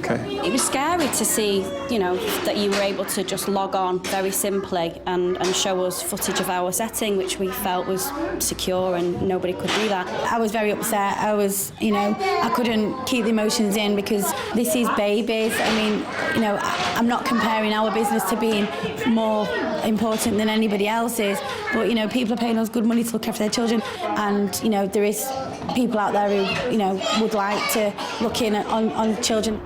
Okay. It was scary to see, you know, that you were able to just log on very simply and show us footage of our setting, which we felt was secure and nobody could do that. I was very upset. I was, you know, I couldn't keep the emotions in because this is babies. I mean, you know, I'm not comparing our business to being more important than anybody else's, but, you know, people are paying us good money to look after their children, and, you know, there is people out there who, you know, would like to look in on children.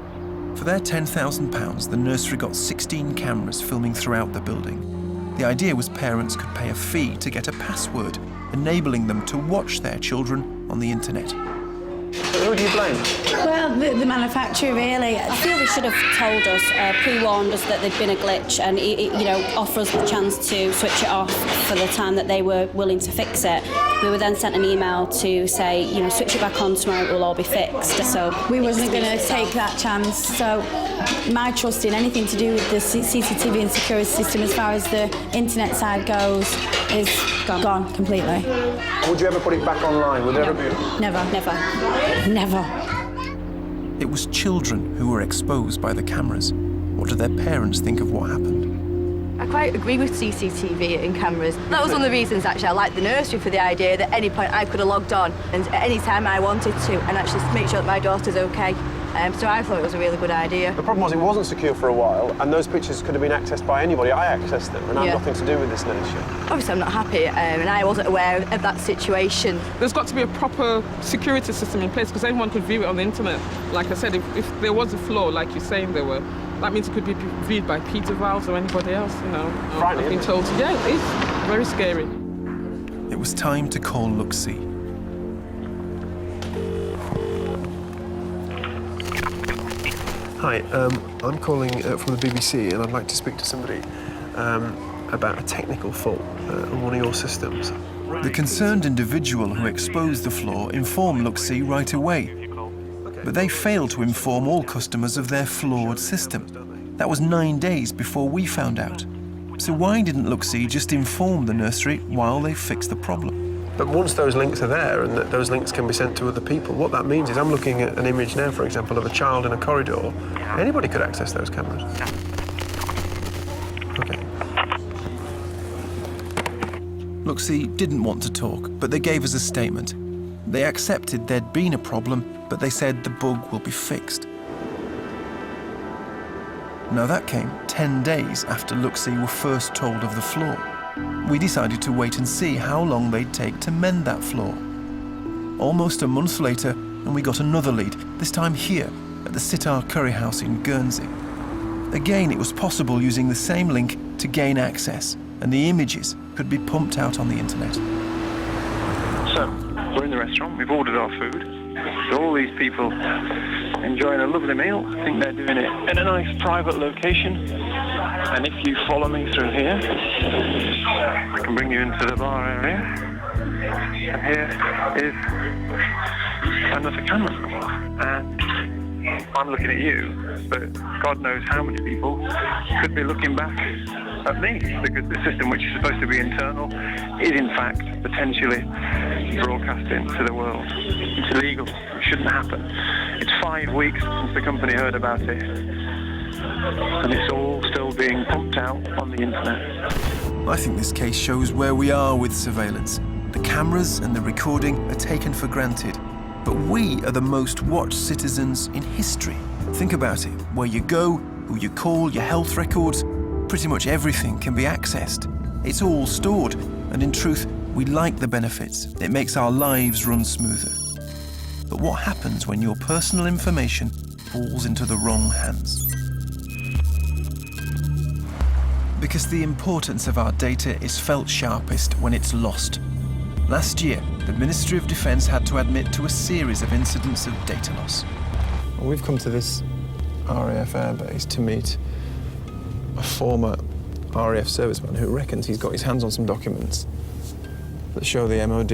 For their £10,000, the nursery got 16 cameras filming throughout the building. The idea was parents could pay a fee to get a password. enabling them to watch their children on the internet. Who do you blame? Well, the manufacturer, really. I feel they should have told us, pre-warned us that there'd been a glitch and, you know, offer us the chance to switch it off for the time that they were willing to fix it. We were then sent an email to say, you know, switch it back on tomorrow, it will all be fixed. So we wasn't going to take that chance. So my trust in anything to do with the CCTV and security system as far as the internet side goes is gone completely. Would you ever put it back online? Would there ever be? Never. Never. Never. It was children who were exposed by the cameras. What do their parents think of what happened? I quite agree with CCTV and cameras. That was one of the reasons, actually, I liked the nursery for the idea that at any point I could have logged on and at any time I wanted to and actually make sure that my daughter's okay. So I thought it was a really good idea. The problem was it wasn't secure for a while, and those pictures could have been accessed by anybody. I accessed them, and I had nothing to do with this nation. Obviously, I'm not happy, and I wasn't aware of that situation. There's got to be a proper security system in place, because anyone could view it on the internet. Like I said, if there was a flaw, like you're saying there were, that means it could be viewed by paedophiles or anybody else, you know. I've been told, yeah, it's very scary. It was time to call Look-See. Hi, I'm calling from the BBC, and I'd like to speak to somebody about a technical fault on one of your systems. The concerned individual who exposed the flaw informed Look-See right away. But they failed to inform all customers of their flawed system. That was 9 days before we found out. So why didn't Look-See just inform the nursery while they fixed the problem? But once those links are there and that those links can be sent to other people, what that means is I'm looking at an image now, for example, of a child in a corridor. Anybody could access those cameras. Okay. Look-See didn't want to talk, but they gave us a statement. They accepted there'd been a problem, but they said the bug will be fixed. Now that came 10 days after Look-See were first told of the flaw. We decided to wait and see how long they'd take to mend that flaw. Almost a month later, and we got another lead, this time here, at the Sitar Curry House in Guernsey. Again, it was possible using the same link to gain access, and the images could be pumped out on the internet. So, we're in the restaurant, we've ordered our food. So all these people enjoying a lovely meal. I think they're doing it in a nice private location. And if you follow me through here, I can bring you into the bar area. And here is another camera. And I'm looking at you, but God knows how many people could be looking back at me, because this system, which is supposed to be internal, is in fact potentially broadcasting to the world. It's illegal. It shouldn't happen. It's 5 weeks since the company heard about it, and it's all still being pumped out on the internet. I think this case shows where we are with surveillance. The cameras and the recording are taken for granted, but we are the most watched citizens in history. Think about it. Where you go, who you call, your health records, pretty much everything can be accessed. It's all stored, and in truth, we like the benefits. It makes our lives run smoother. But what happens when your personal information falls into the wrong hands? Because the importance of our data is felt sharpest when it's lost. Last year, the Ministry of Defence had to admit to a series of incidents of data loss. Well, we've come to this RAF airbase to meet a former RAF serviceman who reckons he's got his hands on some documents that show the MOD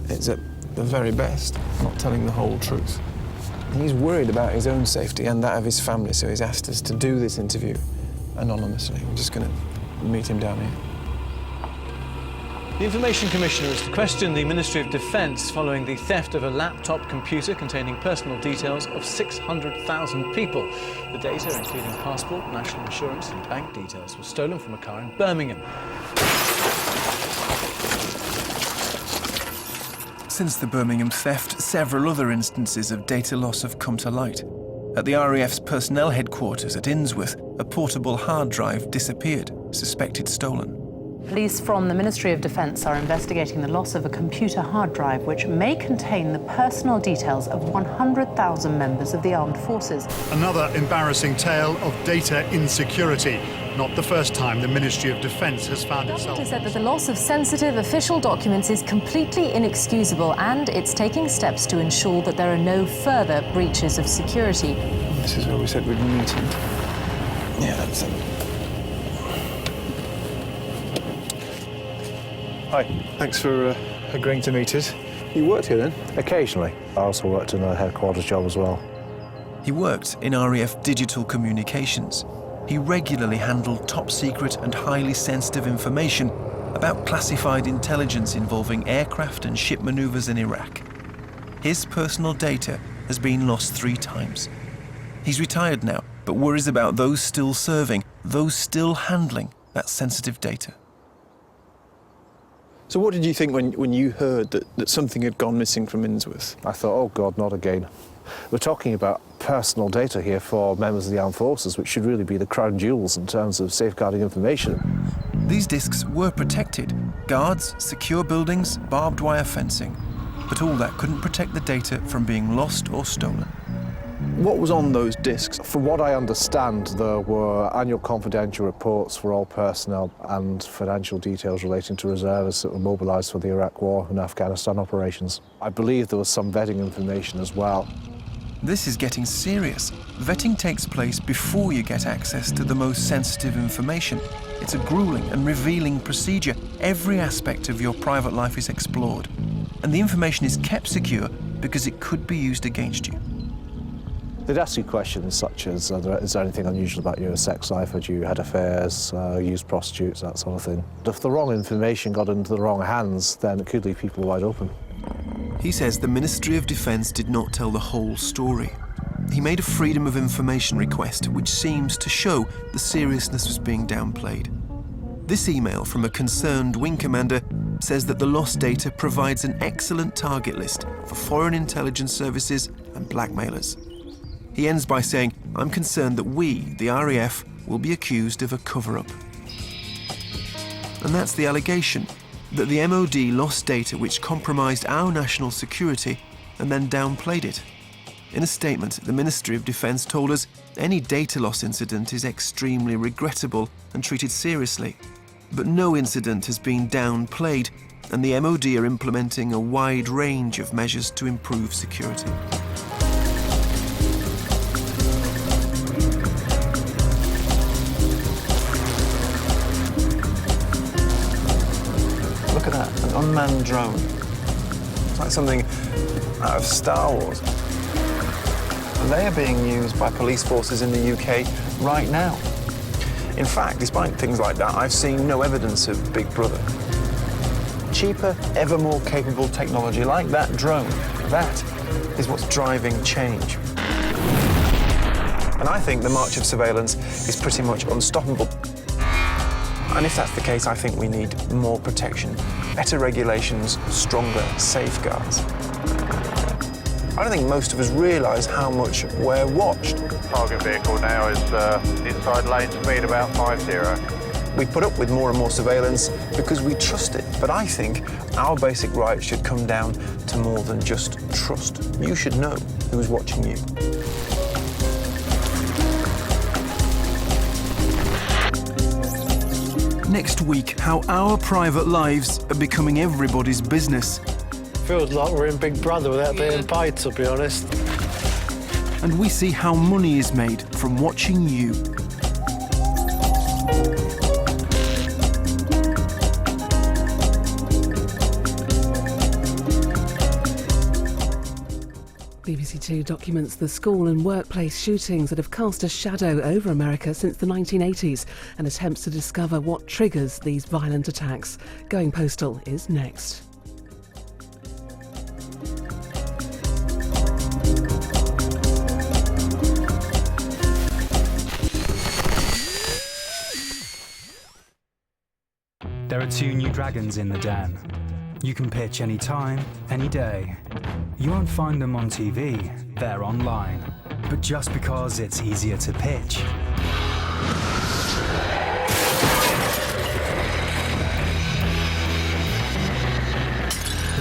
is at the very best not telling the whole truth. And he's worried about his own safety and that of his family, so he's asked us to do this interview anonymously. We're just going to meet him down here. The Information Commissioner is to question the Ministry of Defence following the theft of a laptop computer containing personal details of 600,000 people. The data, including passport, national insurance and bank details, was stolen from a car in Birmingham. Since the Birmingham theft, several other instances of data loss have come to light. At the RAF's personnel headquarters at Innsworth, a portable hard drive disappeared, suspected stolen. Police from the Ministry of Defence are investigating the loss of a computer hard drive which may contain the personal details of 100,000 members of the armed forces. Another embarrassing tale of data insecurity. not the first time the Ministry of Defence has found itself. The government has said that the loss of sensitive official documents is completely inexcusable, and it's taking steps to ensure that there are no further breaches of security. This is where we said we'd be meeting. Yeah, that's it. Hi, thanks for agreeing to meet us. You worked here then? Occasionally. I also worked in a headquarters job as well. He worked in RAF Digital Communications. He regularly handled top-secret and highly sensitive information about classified intelligence involving aircraft and ship manoeuvres in Iraq. His personal data has been lost 3 times. He's retired now, but worries about those still serving, those still handling that sensitive data. So what did you think when you heard that something had gone missing from Innsworth? I thought, oh God, not again. We're talking about personal data here for members of the armed forces, which should really be the crown jewels in terms of safeguarding information. These discs were protected. Guards, secure buildings, barbed wire fencing. But all that couldn't protect the data from being lost or stolen. What was on those discs? From what I understand, there were annual confidential reports for all personnel and financial details relating to reservists that were mobilised for the Iraq War and Afghanistan operations. I believe there was some vetting information as well. This is getting serious. Vetting takes place before you get access to the most sensitive information. It's a grueling and revealing procedure. Every aspect of your private life is explored. And the information is kept secure because it could be used against you. They'd ask you questions such as, is there anything unusual about your sex life? Had you had affairs, used prostitutes, that sort of thing. If the wrong information got into the wrong hands, then it could leave people wide open. He says the Ministry of Defence did not tell the whole story. He made a Freedom of Information request, which seems to show the seriousness was being downplayed. This email from a concerned wing commander says that the lost data provides an excellent target list for foreign intelligence services and blackmailers. He ends by saying, I'm concerned that we, the RAF, will be accused of a cover-up. And that's the allegation, that the MOD lost data which compromised our national security and then downplayed it. In a statement, the Ministry of Defence told us any data loss incident is extremely regrettable and treated seriously. But no incident has been downplayed, and the MOD are implementing a wide range of measures to improve security. Look at that, an unmanned drone. It's like something out of Star Wars. And they are being used by police forces in the UK right now. In fact, despite things like that, I've seen no evidence of Big Brother. Cheaper, ever more capable technology like that drone, that is what's driving change. And I think the march of surveillance is pretty much unstoppable. And if that's the case, I think we need more protection, better regulations, stronger safeguards. I don't think most of us realise how much we're watched. Target vehicle now is inside lane speed about 50. We put up with more and more surveillance because we trust it. But I think our basic rights should come down to more than just trust. You should know who's watching you. Next week, how our private lives are becoming everybody's business. Feels like we're in Big Brother without being paid, to be honest. And we see how money is made from watching you. BBC Two documents the school and workplace shootings that have cast a shadow over America since the 1980s and attempts to discover what triggers these violent attacks. Going Postal is next. There are 2 new dragons in the den. You can pitch any time, any day. You won't find them on TV, they're online. But just because it's easier to pitch,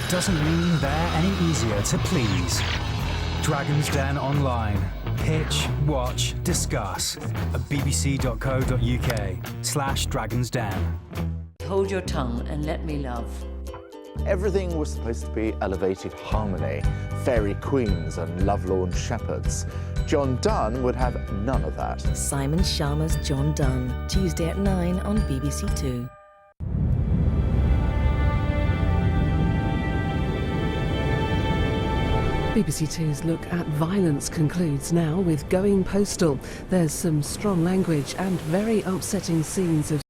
doesn't mean they're any easier to please. Dragon's Den Online. Pitch, watch, discuss at bbc.co.uk/dragonsden. Hold your tongue and let me love. Everything was supposed to be elevated harmony, fairy queens and lovelorn shepherds. John Donne would have none of that. Simon Sharma's John Donne, Tuesday at 9 on BBC Two. BBC Two's look at violence concludes now with Going Postal. There's some strong language and very upsetting scenes of